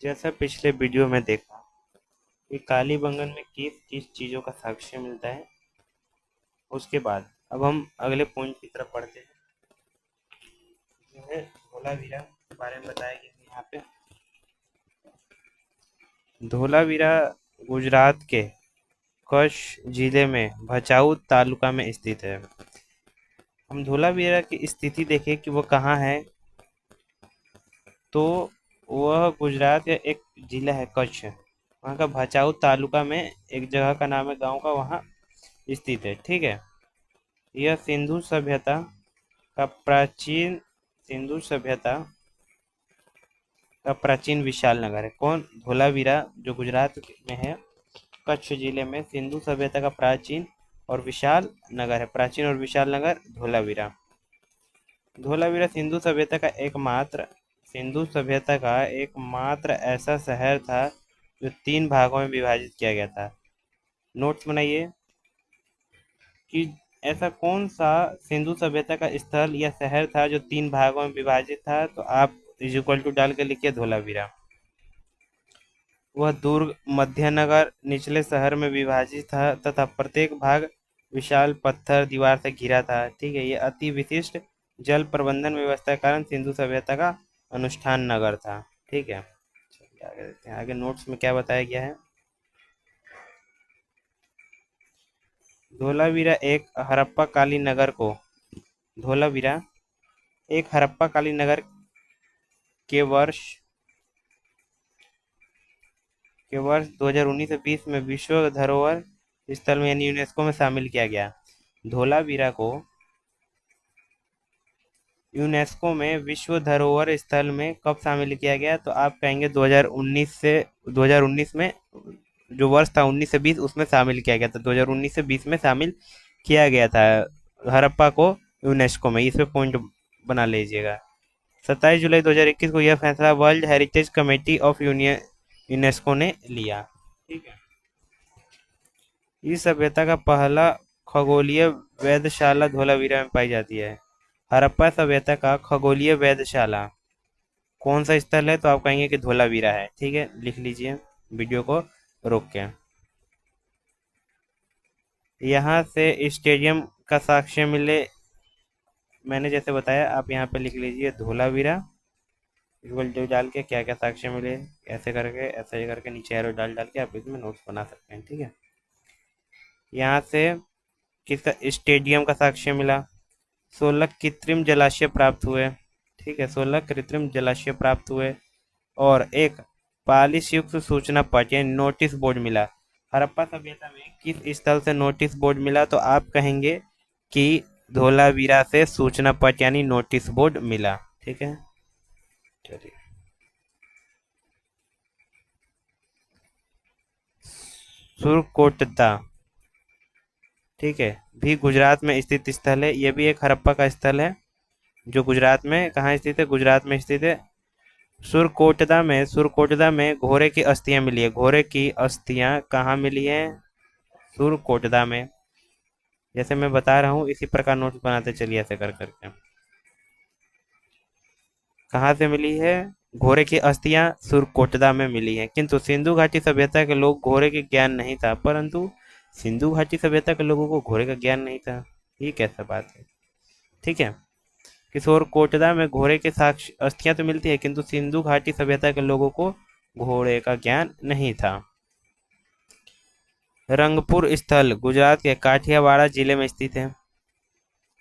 जैसा पिछले वीडियो में देखा कि कालीबंगन में किस किस चीज़ों का साक्ष्य मिलता है। उसके बाद अब हम अगले पॉइंट की तरफ बढ़ते हैं, जो है धोलावीरा के बारे में बताया गया है यहाँ पे। धोलावीरा गुजरात के कच्छ जिले में भचाऊ तालुका में स्थित है। हम धोलावीरा की स्थिति देखें कि वो कहाँ है, तो वह गुजरात का एक जिला है कच्छ, वहाँ का भचाऊ तालुका में एक जगह का नाम है, गांव का, वहाँ स्थित है। ठीक है। यह सिंधु सभ्यता का प्राचीन विशाल नगर है। कौन? धोलावीरा, जो गुजरात में है, कच्छ जिले में सिंधु सभ्यता का प्राचीन और विशाल नगर है। प्राचीन और विशाल नगर धोलावीरा। धोलावीरा सिंधु सभ्यता का एकमात्र ऐसा शहर था जो 3 भागों में विभाजित किया गया था। नोट्स बनाइए कि ऐसा कौन सा सिंधु सभ्यता का स्थल या शहर था जो 3 भागों में विभाजित था। तो आप इज इक्वल टू डाल के लिखिए धोलावीरा। वह दुर्ग मध्यनगर निचले शहर में विभाजित था तथा प्रत्येक भाग विशाल पत्थर दीवार से घिरा था। ठीक है। ये अति विशिष्ट जल प्रबंधन व्यवस्था के कारण सिंधु सभ्यता का अनुष्ठान नगर था। ठीक है। चलिए आगे देखते हैं, आगे नोट्स में क्या बताया गया है। धोलावीरा एक हड़प्पा कालीन नगर को धोलावीरा एक हड़प्पा कालीन नगर के वर्ष 2019 से 20 में विश्व धरोहर स्थल में यानी यूनेस्को में शामिल किया गया। धोलावीरा को यूनेस्को में विश्व धरोहर स्थल में कब शामिल किया गया? तो आप कहेंगे 2019 में, जो वर्ष था 19 से 20, उसमें शामिल किया गया था। 2019 से 20 में शामिल किया गया था हड़प्पा को यूनेस्को में। इस पे पॉइंट बना लीजिएगा। 27 जुलाई 2021 को यह फैसला world heritage committee of UNESCO ने लिया। ठीक है। इस सभ्यता का पहला खगोलीय वेधशाला धोलावीरा में पाई जाती है। हड़प्पा सभ्यता का खगोलीय वेधशाला कौन सा स्थल है? तो आप कहेंगे कि धोलावीरा है। ठीक है, लिख लीजिए वीडियो को रोक के। यहाँ से स्टेडियम का साक्ष्य मिले, मैंने जैसे बताया, आप यहाँ पे लिख लीजिए धोलावीरा इक्वल टू डाल के क्या क्या साक्ष्य मिले, ऐसे करके नीचे एरो डाल के आप इसमें नोट्स बना सकते हैं। ठीक है। यहाँ से किसका स्टेडियम का साक्ष्य मिला? 16 कृत्रिम जलाशय प्राप्त हुए। ठीक है, 16 कृत्रिम जलाशय प्राप्त हुए और एक पालिश युक्त सूचना पट यानी नोटिस बोर्ड मिला। हड़प्पा सभ्यता में किस स्थल से नोटिस बोर्ड मिला? तो आप कहेंगे कि धोलावीरा से सूचना पट यानी नोटिस बोर्ड मिला। ठीक है, चलिए। सुरकोटदा, ठीक है, भी गुजरात में स्थित स्थल है। यह भी एक हड़प्पा का स्थल है जो गुजरात में कहाँ स्थित है? गुजरात में स्थित है। सुरकोटदा में घोड़े की अस्थियां मिली है। घोड़े की अस्थियां कहाँ मिली है? सुरकोटदा में। जैसे मैं बता रहा हूँ इसी प्रकार नोट्स बनाते चलिए ऐसे कर करके। कहाँ से मिली है? घोड़े की अस्थियां सुरकोटदा में मिली है। किंतु सिंधु घाटी सभ्यता के लोग घोड़े के ज्ञान नहीं था, परंतु सिंधु घाटी सभ्यता के लोगों को घोड़े का ज्ञान नहीं था। ये कैसा बात है? ठीक है। किशोर कोटदा में घोड़े के साक्ष्य अस्थियां तो मिलती है, किंतु सिंधु घाटी सभ्यता के लोगों को घोड़े का ज्ञान नहीं था। रंगपुर स्थल गुजरात के काठियावाड़ जिले में स्थित है।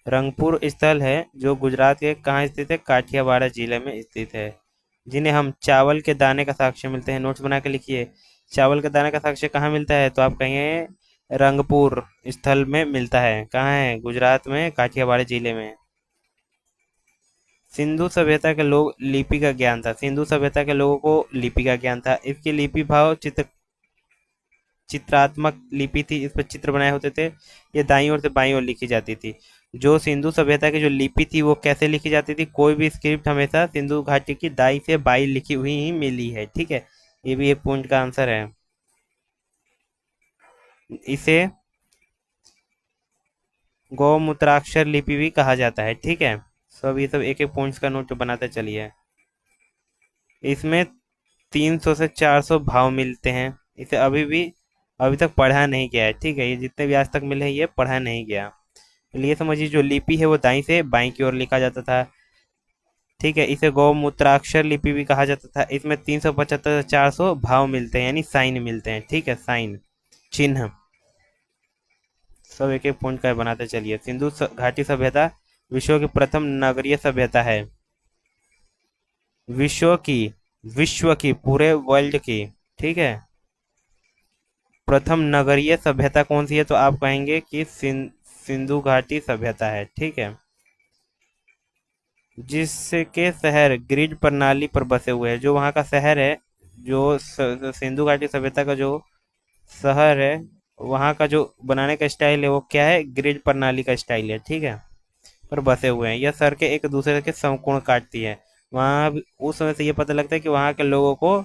रंगपुर स्थल है जो गुजरात के कहाँ स्थित है? काठियावाड़ जिले में स्थित है। जिन्हें हम चावल के दाने का साक्ष्य मिलते हैं। नोट्स बना के लिखिए, चावल के दाने का साक्ष्य कहाँ मिलता है? तो आप कहेंगे रंगपुर स्थल में मिलता है। कहाँ है? गुजरात में, काठियावाड़ जिले में। सिंधु सभ्यता के लोग लिपि का ज्ञान था। सिंधु सभ्यता के लोगों को लिपि का ज्ञान था। इसकी लिपि भाव चित्रात्मक लिपि थी। इस पर चित्र बनाए होते थे। ये दाईं ओर से बाईं ओर लिखी जाती थी। जो सिंधु सभ्यता की जो लिपि थी वो कैसे लिखी जाती थी? कोई भी स्क्रिप्ट हमेशा सिंधु घाटी की दाई से बाई लिखी हुई ही मिली है। ठीक है, ये भी एक पॉइंट का आंसर है। इसे गौमूत्राक्षर लिपि भी कहा जाता है। ठीक है, सब ये सब एक एक पॉइंट्स का नोट बनाते चलिए। इसमें 300 से 400 भाव मिलते हैं। इसे अभी तक पढ़ा नहीं गया है, ठीक है। ये जितने भी आज तक मिले हैं ये पढ़ा नहीं गया। ये समझिए जो लिपि है वो दाईं से बाईं की ओर लिखा जाता था, ठीक है। इसे गौमूत्राक्षर लिपि भी कहा जाता था। इसमें 375 से 400 भाव मिलते हैं, यानी साइन मिलते हैं, ठीक है, साइन, चिन्ह। सब एक एक पॉइंट का बनाते चलिए। घाटी सभ्यता विश्व की प्रथम नगरीय सभ्यता है। विश्व की, विश्व की, पूरे वर्ल्ड की, ठीक है। प्रथम नगरीय सभ्यता कौन सी है, तो आप कहेंगे कि सिंधु घाटी सभ्यता है, ठीक है। जिसके शहर ग्रिड प्रणाली पर बसे हुए हैं, जो वहाँ का शहर है, जो सिंधु घाटी सभ्यता का जो शहर है, वहाँ का जो बनाने का स्टाइल है वो क्या है, ग्रिड प्रणाली का स्टाइल है, ठीक है। पर बसे हुए हैं। यह सड़कें एक दूसरे के समकोण काटती है। उस समय से ये पता लगता है कि वहाँ के लोगों को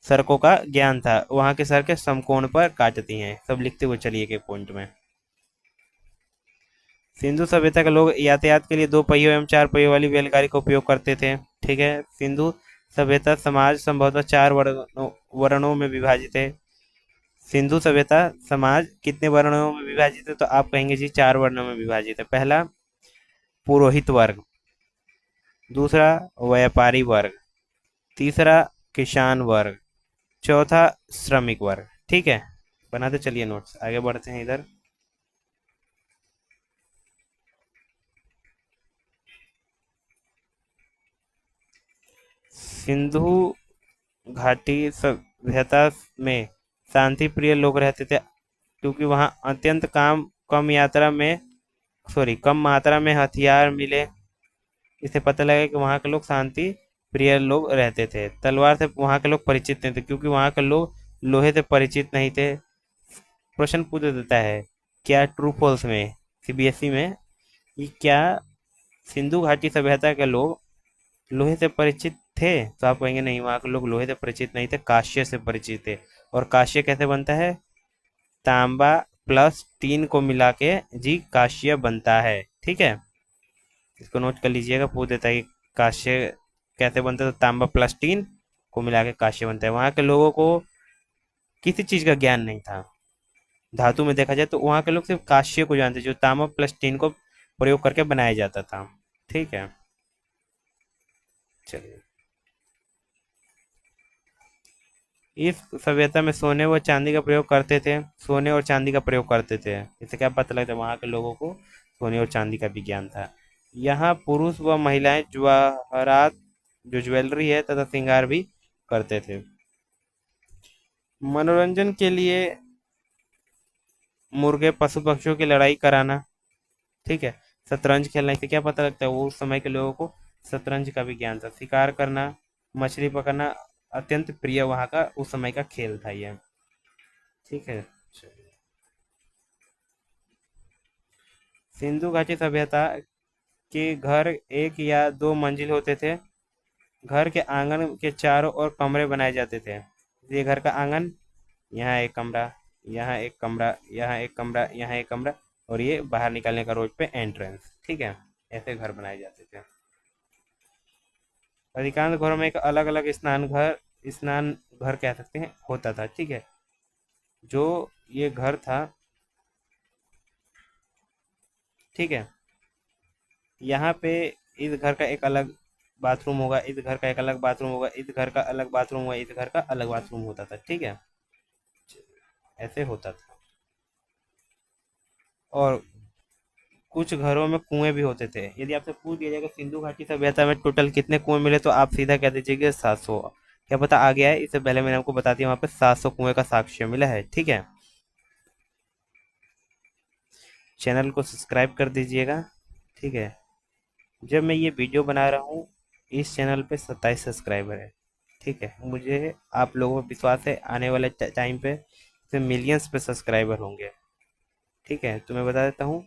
सड़कों का ज्ञान था। वहाँ की सड़कें समकोण पर काटती हैं। सब लिखते हुए चलिए एक पॉइंट में। सिंधु सभ्यता के लोग यातायात के लिए दो पहियों एवं चार पहियों वाली बैलगाड़ी का उपयोग करते थे, ठीक है। सिंधु सभ्यता समाज संभवतः चार वर्णों में विभाजित है। सिंधु सभ्यता समाज कितने वर्णों में विभाजित है, तो आप कहेंगे जी 4 वर्णों में विभाजित है। पहला पुरोहित वर्ग, दूसरा व्यापारी वर्ग, तीसरा किसान वर्ग, चौथा श्रमिक वर्ग, ठीक है। बनाते चलिए नोट्स, आगे बढ़ते हैं इधर। सिंधु घाटी सभ्यता में शांति प्रिय लोग रहते थे, क्योंकि वहाँ अत्यंत कम मात्रा में हथियार मिले। इससे पता लगा कि वहाँ के लोग शांति प्रिय लोग रहते थे। तलवार से वहाँ के लोग परिचित नहीं थे, क्योंकि वहाँ के लोग लोहे से परिचित नहीं थे। प्रश्न पूछ देता है क्या ट्रू फॉल्स में, सीबीएसई में, कि क्या सिंधु घाटी सभ्यता के लोग लोहे से परिचित थे, तो आप कहेंगे नहीं, वहाँ के लोग लोहे से परिचित नहीं थे, कांस्य से परिचित थे। और कांस्य कैसे बनता है, तांबा प्लस टीन को मिला के जी कांस्य बनता है, ठीक है। इसको नोट कर लीजिएगा, पूछ देता है कि कांस्य कैसे बनता है, तो तांबा प्लस टीन को मिला के कांस्य बनता है। वहाँ के लोगों को किसी चीज का ज्ञान नहीं था। धातु में देखा जाए तो वहाँ के लोग सिर्फ कांस्य को जानते, जो तांबा प्लस टीन को प्रयोग करके बनाया जाता था, ठीक है। चलिए, इस सभ्यता में सोने व चांदी का प्रयोग करते थे, सोने और चांदी का प्रयोग करते थे। इससे क्या पता लगता है, वहाँ के लोगों को सोने और चांदी का भी ज्ञान था। यहाँ पुरुष व महिलाएं जवाहरात, जो ज्वेलरी है, तथा श्रृंगार भी करते थे। मनोरंजन के लिए मुर्गे पशु पक्षियों की लड़ाई कराना, ठीक है। शतरंज खेलने से क्या पता लगता है, वो उस समय के लोगों को शतरंज का भी ज्ञान था। शिकार करना, मछली पकड़ना अत्यंत प्रिय वहाँ का उस समय का खेल था ये, ठीक है। सिंधु घाटी सभ्यता के घर एक या दो मंजिल होते थे। घर के आंगन के चारों ओर कमरे बनाए जाते थे। ये घर का आंगन, यहाँ एक कमरा, यहाँ एक कमरा, यहाँ एक कमरा, यहाँ एक कमरा, और ये बाहर निकलने का रोड पे एंट्रेंस, ठीक है। ऐसे घर बनाए जाते थे। अधिकांश घरों में एक अलग अलग स्नान घर कह सकते हैं होता था, ठीक है। जो ये घर था, ठीक है, यहाँ पे इस घर का एक अलग बाथरूम होगा, इस घर का एक अलग बाथरूम होगा, इस घर का अलग बाथरूम होगा, इस घर का अलग बाथरूम होता था, ठीक है। ऐसे होता था। और कुछ घरों में कुएं भी होते थे। यदि आपसे पूछ दिया जाएगा सिंधु घाटी सभ्यता में टोटल कितने कुएं मिले, तो आप सीधा कह दीजिएगा 700। क्या पता आ गया है, इससे पहले मैंने आपको बता दिया, वहाँ पे 700 कुएं का साक्ष्य मिला है, ठीक है। चैनल को सब्सक्राइब कर दीजिएगा, ठीक है। जब मैं ये वीडियो बना रहा हूँ, इस चैनल पे 27 सब्सक्राइबर है, ठीक है। मुझे आप लोगों पर विश्वास है, आने वाले टाइम पे इसे मिलियंस पे सब्सक्राइबर होंगे, ठीक है। तो मैं बता देता हूँ,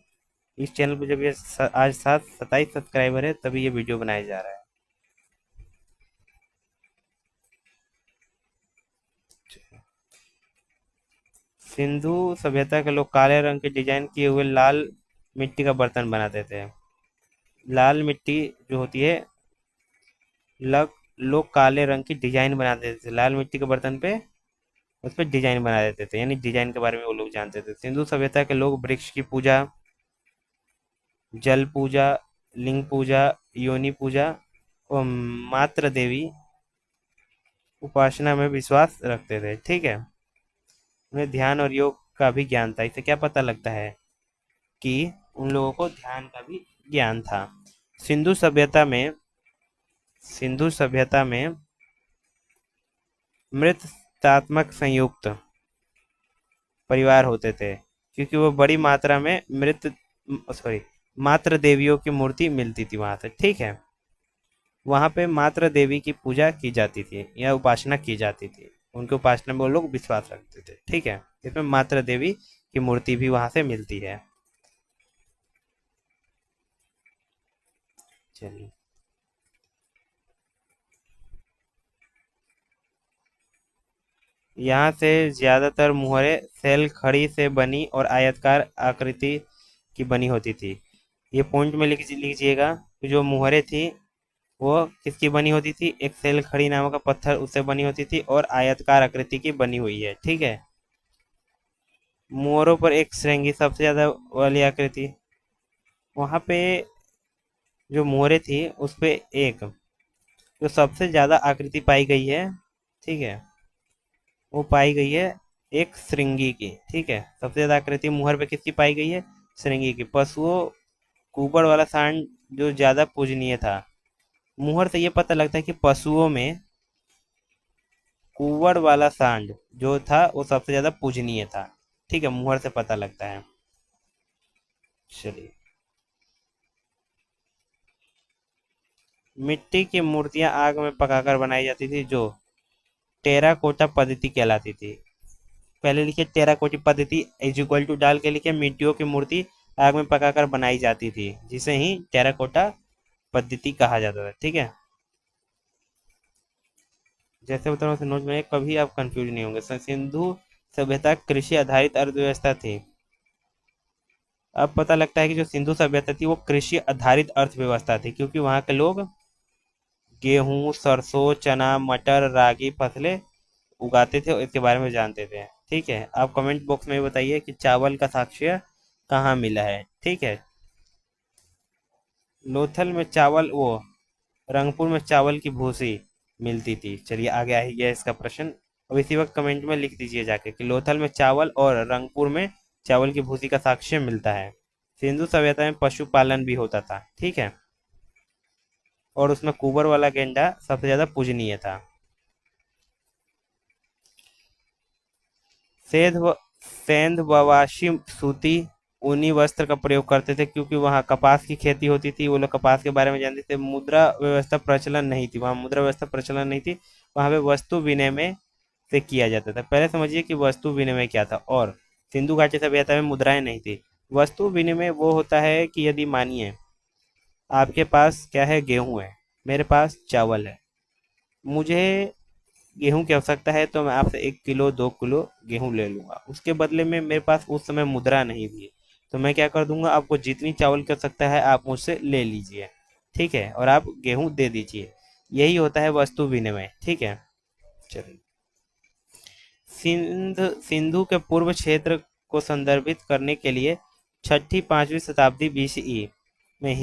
इस चैनल पे जब ये आज 27 सब्सक्राइबर है, तभी ये वीडियो बनाया जा रहा है। सिंधु सभ्यता के लोग काले रंग के डिजाइन किए हुए लाल मिट्टी का बर्तन बनाते थे। लाल मिट्टी जो होती है, लक लोग काले रंग की डिजाइन बना देते थे लाल मिट्टी के बर्तन पे, उस पर डिजाइन बना देते थे, यानी डिजाइन के बारे में वो लोग जानते थे। सिंधु सभ्यता के लोग वृक्ष की पूजा, जल पूजा, लिंग पूजा, योनि पूजा और मात्र देवी उपासना में विश्वास रखते थे। ठीक है, उन्हें ध्यान और योग का भी ज्ञान था। इससे क्या पता लगता है कि उन लोगों को ध्यान का भी ज्ञान था। सिंधु सभ्यता में सिंधु सभ्यता में मृतात्मक संयुक्त परिवार होते थे, क्योंकि वो बड़ी मात्रा में मृत सॉरी मात्र देवियों की मूर्ति मिलती थी वहां से। ठीक है, वहां पे मात्र देवी की पूजा की जाती थी या उपासना की जाती थी, उनकी उपासना में वो लोग विश्वास रखते थे। ठीक है, इसमें मात्र देवी की मूर्ति भी वहां से मिलती है। चलिए, यहाँ से ज्यादातर मुहरें सेल खड़ी से बनी और आयतकार आकृति की बनी होती थी। ये पॉइंट में लिख लीजिएगा कि जो मुहरें थी वो किसकी बनी होती थी, एक सेल खड़ी नामक का पत्थर उससे बनी होती थी और आयतकार आकृति की बनी हुई है। ठीक है, मोहरों पर एक श्रृंगी सबसे ज्यादा वाली आकृति, वहां पे जो मोहरें थी उस पे एक जो सबसे ज्यादा आकृति पाई गई है, ठीक है, वो पाई गई है एक श्रृंगी की। ठीक है, सबसे ज्यादा आकृति मुहर पे किसकी पाई गई है, श्रृंगी की। पशुओं कुबड़ वाला सांड जो ज्यादा पूजनीय था, मुहर से ये पता लगता है कि पशुओं में कुंवर वाला सांड जो था वो सबसे ज्यादा पूजनीय था। ठीक है, मुहर से पता लगता है। चलिए, मिट्टी की मूर्तियां आग में पकाकर बनाई जाती थी जो टेराकोटा पद्धति कहलाती थी। पहले लिखे टेराकोटी पद्धति इज इक्वल टू डाल के लिखे मिट्टियों की मूर्ति आग में पकाकर बनाई जाती थी, जिसे ही टेराकोटा पद्धति कहा जाता था। ठीक है, जैसे बता रहा हूँ नोट में, कभी आप कंफ्यूज नहीं होंगे। सिंधु सभ्यता कृषि आधारित अर्थव्यवस्था थी। अब पता लगता है कि जो सिंधु सभ्यता थी वो कृषि आधारित अर्थव्यवस्था थी, क्योंकि वहां के लोग गेहूं, सरसों, चना, मटर, रागी फसलें उगाते थे और इसके बारे में जानते थे। ठीक है, आप कमेंट बॉक्स में बताइए कि चावल का साक्ष्य कहाँ मिला है। ठीक है, लोथल में चावल वो रंगपुर में चावल की भूसी मिलती थी। चलिए, आगे आ ही गया इसका प्रश्न। अब इसी वक्त कमेंट में लिख दीजिए जाके कि लोथल में चावल और रंगपुर में चावल की भूसी का साक्ष्य मिलता है। सिंधु सभ्यता में पशुपालन भी होता था। ठीक है, और उसमें कुबर वाला गेंडा सबसे ज्यादा पूजनीय था। सेंध सेंध बवाशी सूती ऊनी वस्त्र का प्रयोग करते थे, क्योंकि वहाँ कपास की खेती होती थी, वो लोग कपास के बारे में जानते थे। मुद्रा व्यवस्था प्रचलन नहीं थी, वहाँ मुद्रा व्यवस्था प्रचलन नहीं थी, वहाँ पे वस्तु विनिमय से किया जाता था। पहले समझिए कि वस्तु विनिमय क्या था। और सिंधु घाटी सभ्यता में मुद्राएं नहीं थी। वस्तु विनिमय वो होता है कि यदि मानिए आपके पास क्या है, गेहूं है, मेरे पास चावल है, मुझे गेहूं की आवश्यकता है तो मैं आपसे 1 किलो 2 किलो गेहूं ले लूंगा, उसके बदले में मेरे पास उस समय मुद्रा नहीं थी, तो मैं क्या कर दूंगा, आपको जितनी चावल की आवश्यकता है आप मुझसे ले लीजिए। ठीक है, और आप गेहूं दे दीजिए। यही होता है वस्तु विनिमय। ठीक है, चलिए। सिंधु के पूर्व क्षेत्र को संदर्भित करने के लिए 6ठी 5वीं शताब्दी बीसीई में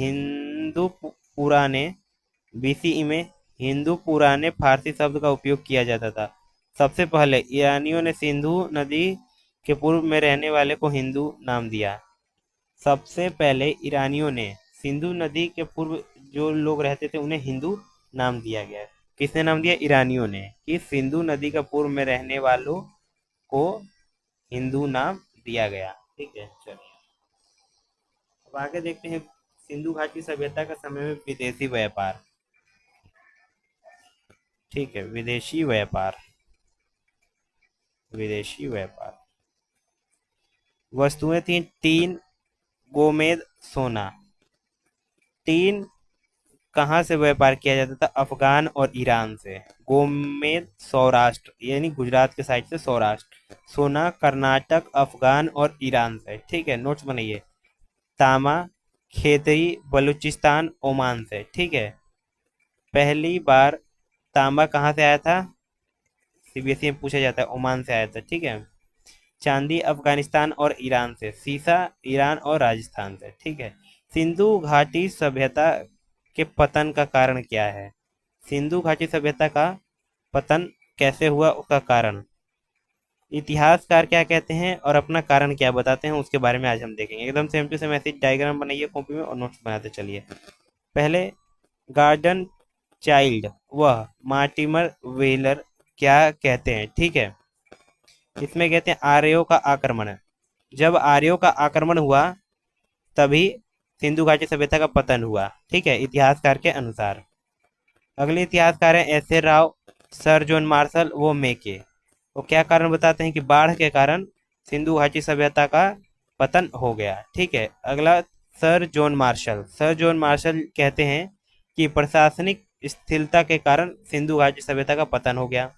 हिंदू पुराने फारसी शब्द का उपयोग किया जाता था। सबसे पहले ईरानियों ने सिंधु नदी के पूर्व में रहने वाले को हिंदू नाम दिया। सबसे पहले ईरानियों ने सिंधु नदी के पूर्व जो लोग रहते थे उन्हें हिंदू नाम दिया गया। किसने नाम दिया, ईरानियों ने, कि सिंधु नदी का पूर्व में रहने वालों को हिंदू नाम दिया गया। ठीक है, चलिए अब आगे देखते हैं। सिंधु घाटी सभ्यता का समय में विदेशी व्यापार। ठीक है, विदेशी व्यापार। विदेशी व्यापार वस्तुएं थी टीन, गोमेद, सोना। टीन कहाँ से व्यापार किया जाता था, अफगान और ईरान से। गोमेद सौराष्ट्र यानी गुजरात के साइड से सौराष्ट्र। सोना कर्नाटक, अफगान और ईरान से। ठीक है, नोट्स बनाइए। तांबा खेतरी, बलूचिस्तान, ओमान से। ठीक है, पहली बार तांबा कहाँ से आया था? सीबीएसई में पूछा जाता है, ओमान से आया था। ठीक है। चांदी अफगानिस्तान और ईरान से। शीशा ईरान और राजस्थान से। ठीक है। सिंधु घाटी सभ्यता के पतन का कारण क्या है? सिंधु घाटी सभ्यता का पतन कैसे हुआ, उसका कारण इतिहासकार क्या कहते हैं और अपना कारण क्या बताते हैं, उसके बारे में आज हम देखेंगे। एकदम सेम टू सेम ऐसे डायग्राम बनाइए कॉपी में और नोट्स बनाते चलिए। पहले गार्डन चाइल्ड वह मार्टिमर वेलर क्या कहते हैं? ठीक है। इसमें कहते हैं आर्यों का आक्रमण। जब आर्यों का आक्रमण हुआ तभी सिंधु घाटी सभ्यता का पतन हुआ। ठीक है, इतिहासकार के अनुसार। अगले इतिहासकार हैं S A Rao, sir John Marshall, वो मेके। वो क्या कारण बताते हैं कि बाढ़ के कारण सिंधु घाटी सभ्यता का पतन हो गया। ठीक है। अगला sir John Marshall. Sir John Marshall कहते हैं कि प्रशासनिक स्थिरता के कारण सिंधु घाटी सभ्यता का पतन हो गया।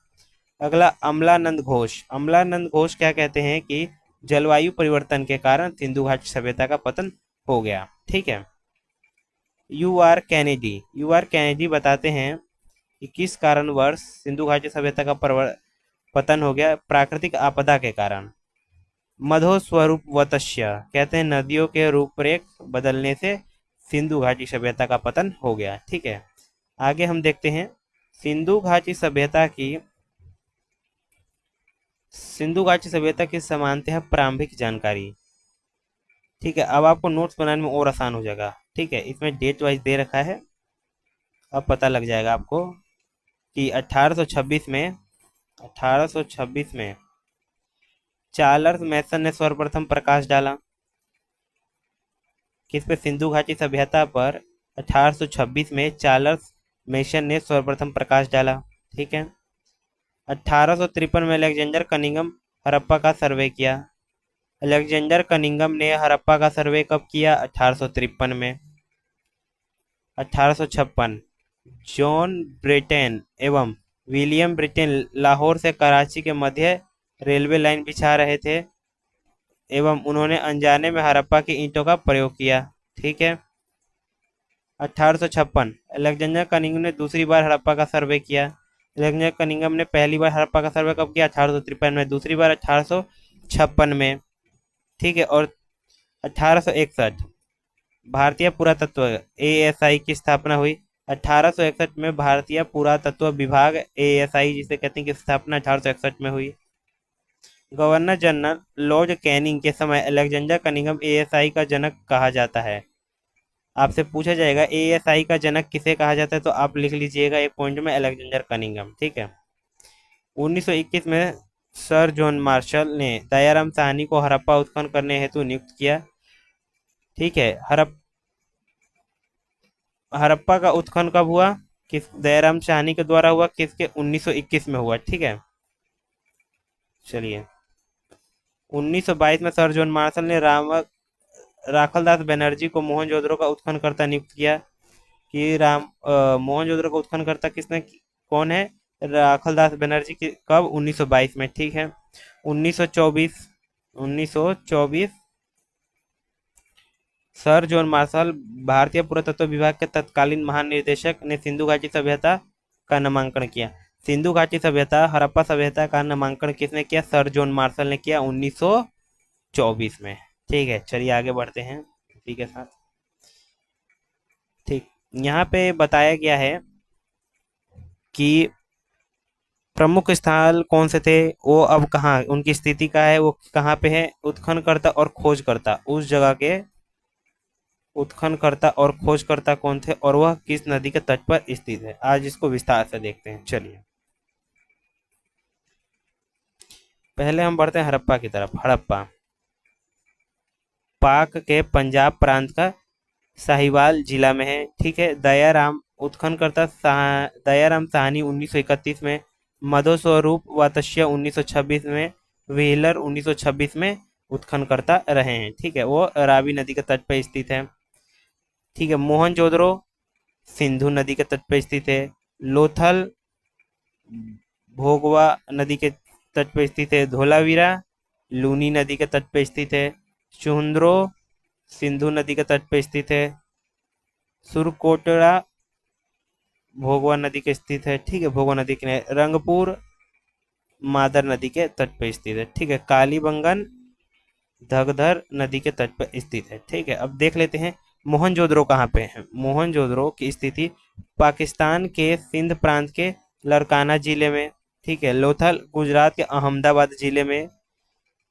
अगला अमलानंद घोष। अमलानंद घोष क्या कहते हैं कि जलवायु परिवर्तन के कारण सिंधु घाटी सभ्यता का पतन हो गया। ठीक है। U R Kennedy. U R Kennedy बताते हैं कि किस कारणवश सिंधु घाटी सभ्यता का पतन हो गया? प्राकृतिक आपदा के कारण। मधो स्वरूपवतस्य कहते हैं नदियों के रूपरेख बदलने से सिंधु घाटी सभ्यता का पतन हो गया। ठीक है। आगे हम देखते हैं सिंधु घाटी सभ्यता की समानतः प्रारंभिक जानकारी। ठीक है। अब आपको नोट्स बनाने में और आसान हो जाएगा। ठीक है। इसमें डेट वाइज दे रखा है, अब पता लग जाएगा आपको कि 1826 में चार्ल्स मैसन ने सर्वप्रथम प्रकाश डाला। किस पे? सिंधु घाटी सभ्यता पर 1826 में चार्ल्स मैसन ने सर्वप्रथम प्रकाश डाला। ठीक है। 1853 में अलेक्जेंडर कनिंघम हड़प्पा का सर्वे किया। अलेक्जेंडर कनिंघम ने हड़प्पा का सर्वे कब किया? 1853 में। 1856 जॉन ब्रिटेन एवं विलियम ब्रिटेन लाहौर से कराची के मध्य रेलवे लाइन बिछा रहे थे एवं उन्होंने अनजाने में हड़प्पा की ईंटों का प्रयोग किया। ठीक है। 1856 अलेक्जेंडर कनिंघम ने दूसरी बार हड़प्पा का सर्वे किया। अलेक्जेंडर कनिंघम ने पहली बार हड़प्पा का सर्वे कब किया? 1853 में। दूसरी बार 1856 में। ठीक है। और 1861 भारतीय पुरातत्व एएसआई की स्थापना हुई। 1861 में भारतीय पुरातत्व विभाग एएसआई जिसे कहते हैं की स्थापना 1861 में हुई। गवर्नर जनरल लॉर्ड कैनिंग के समय अलेक्जेंडर कनिंघम एएसआई का जनक कहा जाता है। आपसे पूछा जाएगा एएसआई का जनक किसे कहा जाता है, तो आप लिख लीजिएगा एक पॉइंट में अलेक्जेंडर कनिंघम। ठीक है। 1921 में सर जॉन मार्शल ने दयाराम साहनी को हड़प्पा उत्खनन करने हेतु नियुक्त किया। ठीक है। हड़प्पा का उत्खनन कब हुआ? किस? दयाराम साहनी के द्वारा हुआ। किसके? 1921 में हुआ। ठीक है। चलिए 1922 में सर जॉन मार्शल ने राखलदास बनर्जी को मोहनजोदड़ो का उत्खननकर्ता नियुक्त किया। कि मोहनजोदड़ो का उत्खननकर्ता कौन है? राखलदास बनर्जी की। कब? 1922 में। ठीक है। 1924 सर जॉन मार्शल भारतीय पुरातत्व विभाग के तत्कालीन महानिदेशक ने सिंधु घाटी सभ्यता का नामांकन किया। सिंधु घाटी सभ्यता हड़प्पा सभ्यता का नामांकन किसने किया? सर जॉन मार्शल ने किया 1924 में। ठीक है। चलिए आगे बढ़ते हैं इसी के साथ। ठीक, यहाँ पे बताया गया है कि प्रमुख स्थल कौन से थे, वो अब कहाँ उनकी स्थिति का है, वो कहाँ पे है? उत्खननकर्ता और खोजकर्ता उस जगह के उत्खननकर्ता और खोजकर्ता कौन थे और वह किस नदी के तट पर स्थित है? आज इसको विस्तार से देखते हैं। चलिए पहले हम बढ़ते हैं हड़प्पा की तरफ। हड़प्पा पाक के पंजाब प्रांत का साहिवाल जिला में है। ठीक है। दयाराम साहनी 1931 में, मधो स्वरूप वातस्य 1926 में, व्हीलर 1926 में उत्खननकर्ता रहे हैं। ठीक है। वो रावी नदी के तट पर स्थित है। ठीक है। मोहनजोदड़ो सिंधु नदी के तट पर स्थित है। लोथल भोगवा नदी के तट पर स्थित है। धोलावीरा लूनी नदी के तट पर स्थित है। चुंद्रो सिंधु नदी के तट पर स्थित है। सुरकोटड़ा भोगवा नदी के स्थित है, ठीक है, भोगवा नदी के किनारे। रंगपुर मादर नदी के तट पर स्थित है, ठीक है। कालीबंगन धगधर नदी के तट पर स्थित है, ठीक है। अब देख लेते हैं मोहनजोदड़ो कहाँ पे है। मोहनजोदड़ो की स्थिति पाकिस्तान के सिंध प्रांत के लड़काना जिले में, ठीक है। लोथल गुजरात के अहमदाबाद जिले में।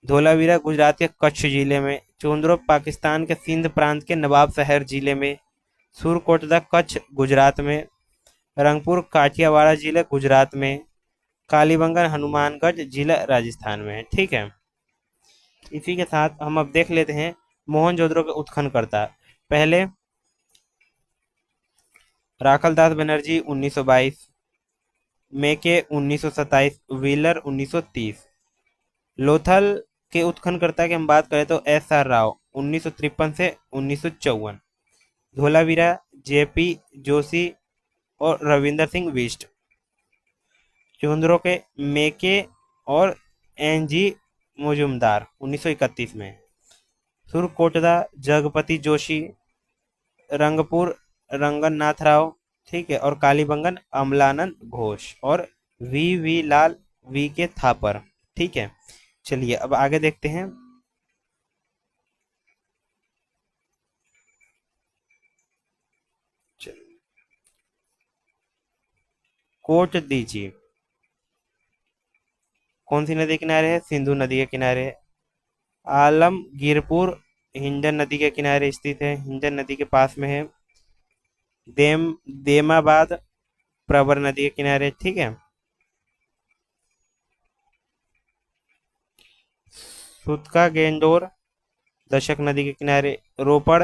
धोलावीरा गुजरात के कच्छ जिले में। चोंद्रो पाकिस्तान के सिंध प्रांत के नवाब शहर जिले में। सुरकोटदा कच्छ गुजरात में। रंगपुर काठियावाड़ जिला गुजरात में। कालीबंगन हनुमानगढ़ जिला राजस्थान में है, ठीक है। इसी के साथ हम अब देख लेते हैं मोहनजोदड़ो के उत्खननकर्ता। पहले राखलदास बनर्जी 1922, मेके 1927, व्हीलर 1930। लोथल के उत्खननकर्ता की हम बात करें तो एस आर राव 1953 से 1954। धोलावीरा जेपी जोशी और रविंदर सिंह बिष्ट। चुंदरों के मेके और एन जी मुजुमदार 1931 में। सुरकोटदा जगपति जोशी। रंगपुर रंगनाथ राव, ठीक है। और कालीबंगन अमलानंद घोष और वी लाल वी के थापर, ठीक है। चलिए अब आगे देखते हैं। कोट दीजिए कौन सी नदी किनारे है? सिंधु नदी के किनारे। आलमगीरपुर हिंडन नदी के किनारे स्थित है, हिंडन नदी के पास में है। देमाबाद प्रवर नदी के किनारे, ठीक है। सुतका गेंडोर दशक नदी के किनारे। रोपड़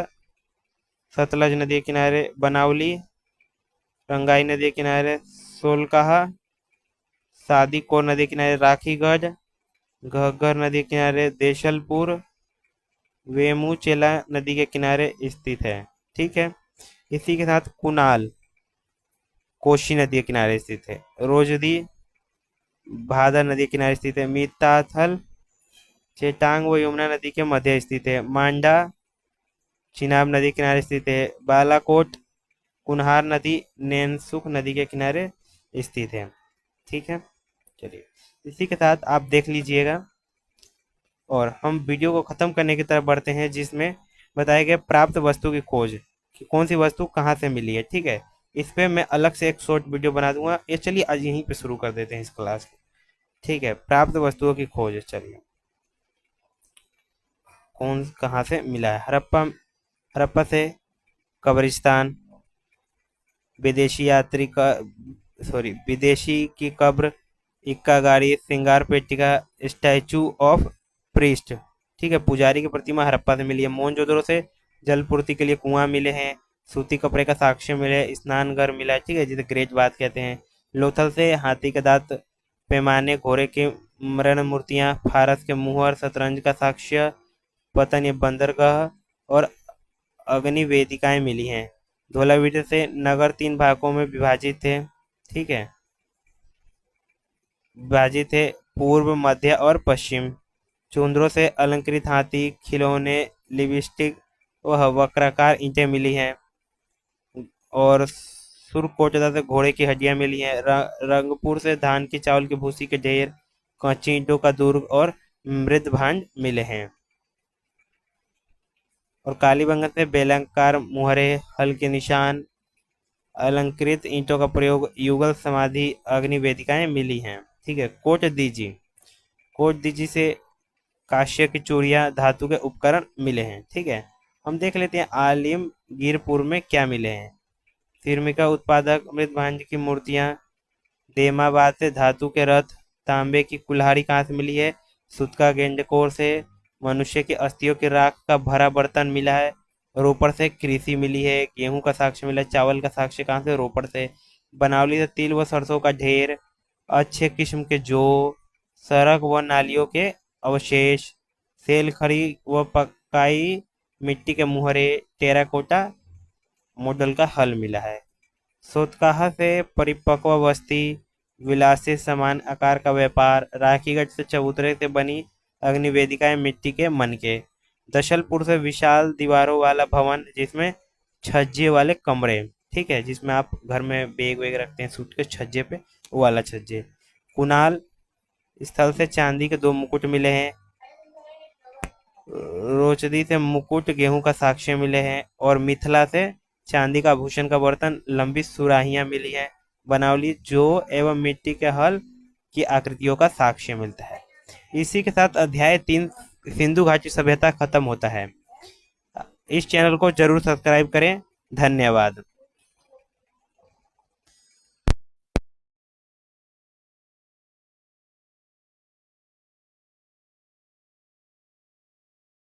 सतलज नदी के किनारे। बनावली रंगाई नदी के किनारे। सोलकाहा सादीकोर नदी के किनारे। राखीगढ़ घग्गर नदी के किनारे। देशलपुर वेमुचेला नदी के किनारे स्थित है, ठीक है। इसी के साथ कुनाल कोशी नदी के किनारे स्थित है। रोजदी भादर नदी के किनारे स्थित है। मिताथल चेटांग व यमुना नदी के मध्य स्थित है। मांडा चिनाब नदी के किनारे स्थित है। बालाकोट कुन्हार नदी नैनसुख नदी के किनारे स्थित है, ठीक है। चलिए इसी के साथ आप देख लीजिएगा और हम वीडियो को ख़त्म करने की तरफ बढ़ते हैं, जिसमें बताया गया प्राप्त वस्तु की खोज कि कौन सी वस्तु कहाँ से मिली है, ठीक है। इस पे मैं अलग से एक शॉर्ट वीडियो बना दूंगा। ये चलिए आज यहीं पे शुरू कर देते हैं इस क्लास को, ठीक है। प्राप्त वस्तुओं की खोज, चलिए कौन कहाँ से मिला है। हड़प्पा से कब्रिस्तान। विदेशी यात्री का विदेशी की कब्र। इक्का गाड़ी सिंगार पेटिका स्टैचू ऑफ प्रीस्ट, ठीक है। पुजारी की प्रतिमा हड़प्पा से मिली है। मोहनजोदड़ो से जल पूर्ति के लिए कुआं मिले हैं। सूती कपड़े का साक्ष्य मिले। स्नान घर मिला है, ठीक है, जिसे ग्रेट बात कहते हैं। लोथल से हाथी के दांत पैमाने घोड़े की मरण मूर्तियां। फारस के मुहर शतरंज का साक्ष्य पतन या बंदरगाह और अग्नि वेदिकाएं मिली हैं। धोलावीरा से नगर 3 भागों में विभाजित थे, ठीक है, विभाजित थे, पूर्व मध्य और पश्चिम। चुंदरों से अलंकृत हाथी खिलौने लिपस्टिक व वक्राकार ईंटें मिली हैं। और सुरकोटदा से घोड़े की हड्डियां मिली हैं। रंगपुर से धान की चावल की भूसी के ढेर, कच्ची ईंटों का दुर्ग और मृद भांड मिले हैं। और कालीबंगन से बेलंकार मुहरे, हल के निशान, अलंकृत ईंटों का प्रयोग, युगल समाधि, अग्नि वेदिकाएं मिली हैं, ठीक है। कोट दीजी से काश्य की चूड़ियां, धातु के उपकरण मिले हैं, ठीक है। हम देख लेते हैं आलिमगीरपुर में क्या मिले हैं। सिरमिका उत्पादक मृद भांड की मूर्तियां। देमाबाद से धातु के रथ, तांबे की कुल्हाड़ी कहाँ से मिली है? सुतका गेंडकोर से। मनुष्य की अस्थियों की राख का भरा बर्तन मिला है। रोपड़ से कृषि मिली है। गेहूं का साक्ष्य मिला है। चावल का साक्ष्य कहाँ से? रोपड़ से। बनावली से तिल व सरसों का ढेर, अच्छे किस्म के जौ, सड़क व नालियों के अवशेष, सेल खड़ी व पकाई मिट्टी के मुहरे, टेराकोटा मॉडल का हल मिला है। सोतकाहा से परिपक्व बस्ती, विलासी समान आकार का व्यापार। राखीगढ़ से चबूतरे से बनी अग्निवेदिकाएं मिट्टी के मनके। दशलपुर से विशाल दीवारों वाला भवन जिसमें छज्जे वाले कमरे। ठीक है, जिसमें आप घर में बैग वैग रखते हैं सूट के छज्जे पे, वो वाला छज्जे। कुणाल स्थल से चांदी के 2 मुकुट मिले हैं। रोचदी से मुकुट गेहूं का साक्ष्य मिले हैं। और मिथिला से चांदी का आभूषण का बर्तन, लंबी सुराहियां मिली हैं। बनावली जौ एवं मिट्टी के हल की आकृतियों का साक्ष्य मिलता है। इसी के साथ अध्याय 3 सिंधु घाटी सभ्यता खत्म होता है। इस चैनल को जरूर सब्सक्राइब करें। धन्यवाद।